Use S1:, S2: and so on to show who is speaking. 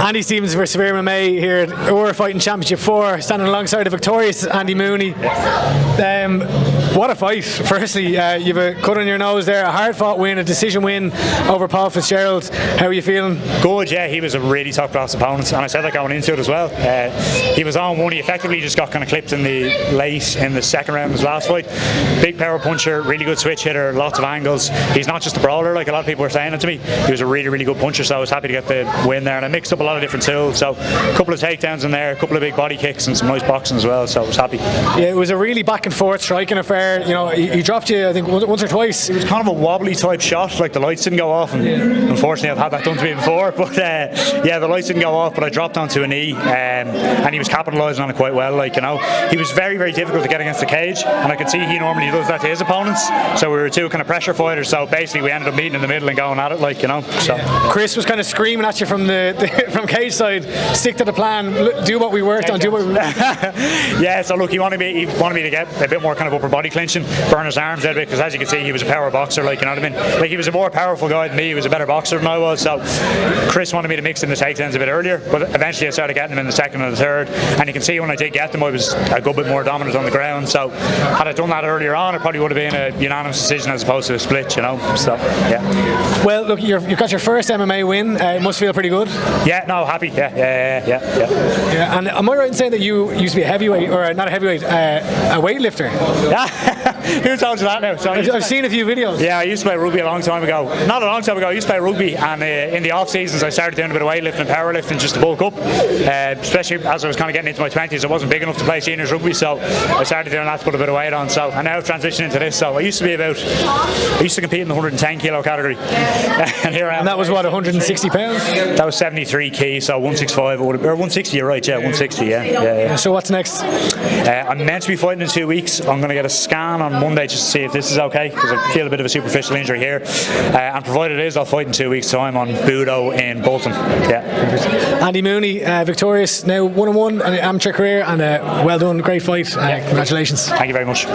S1: Andy Stevens for SevereMMA here at Ur Fighting Championship 4, standing alongside the victorious Andy Mooney. What a fight. Firstly, you've a cut on your nose there, a hard-fought win, a decision win over Paul Fitzgerald. How are you feeling?
S2: Good, yeah, he was a really top-class opponent, and I said that going into it as well. He was on one, he effectively just got kind of clipped in the second round of his last fight. Big power puncher, really good switch hitter, lots of angles. He's not just a brawler like a lot of people were saying it to me. He was a really, really good puncher, so I was happy to get the win there, and I mixed up a lot of different tools, so a couple of takedowns in there, a couple of big body kicks and some nice boxing as well, so I was happy.
S1: Yeah, it was a really back and forth striking affair. You know, he dropped you, I think, once or twice.
S2: It was kind of a wobbly type shot, like the lights didn't go off, and unfortunately I've had that done to me before, but yeah, the lights didn't go off, but I dropped onto a knee, and he was capitalising on it quite well. Like, you know, he was very, very difficult to get against the cage, and I could see he normally does that to his opponents, so we were two kind of pressure fighters, so basically we ended up meeting in the middle and going at it, like, you know. So
S1: Chris was kind of screaming at you from from cage side, stick to the plan, do what we worked on, do what we
S2: Yeah, so look, he wanted me to get a bit more kind of upper body clinching, burn his arms out a bit, because as you can see, he was a power boxer, like, you know what I mean? Like, he was a more powerful guy than me, he was a better boxer than I was, so Chris wanted me to mix in the takedowns a bit earlier, but eventually I started getting him in the second and the third, and you can see when I did get them, I was a good bit more dominant on the ground, so had I done that earlier on, it probably would have been a unanimous decision as opposed to a split, you know, so, yeah.
S1: Well, look, you've got your first MMA win, it must feel pretty good.
S2: Yeah, no, happy, yeah.
S1: Yeah, and am I right in saying that you used to be a heavyweight, or not a heavyweight, a weightlifter?
S2: Yeah, who told you that now? Sorry.
S1: I've seen a few videos.
S2: Yeah, I used to play rugby a long time ago. Not a long time ago, I used to play rugby, and in the off seasons I started doing a bit of weightlifting and powerlifting just to bulk up, especially as I was kind of getting into my 20s. I wasn't big enough to play seniors rugby, so I started doing that to put a bit of weight on, so I now transitioned into this. So I used to compete in the 110 kilo category, and here I am.
S1: And that was what, 160 pounds?
S2: That was 73 kg, so 165 or 160, you're right, yeah, 160, yeah.
S1: So what's next?
S2: I'm meant to be fighting in 2 weeks. I'm going to get a scan on Monday just to see if this is okay, because I feel a bit of a superficial injury here, and provided it is, I'll fight in 2 weeks time on Budo in Bolton. Yeah.
S1: Andy Mooney, victorious now 1-1 in an amateur career, and well done, great fight. Congratulations.
S2: Thank you very much.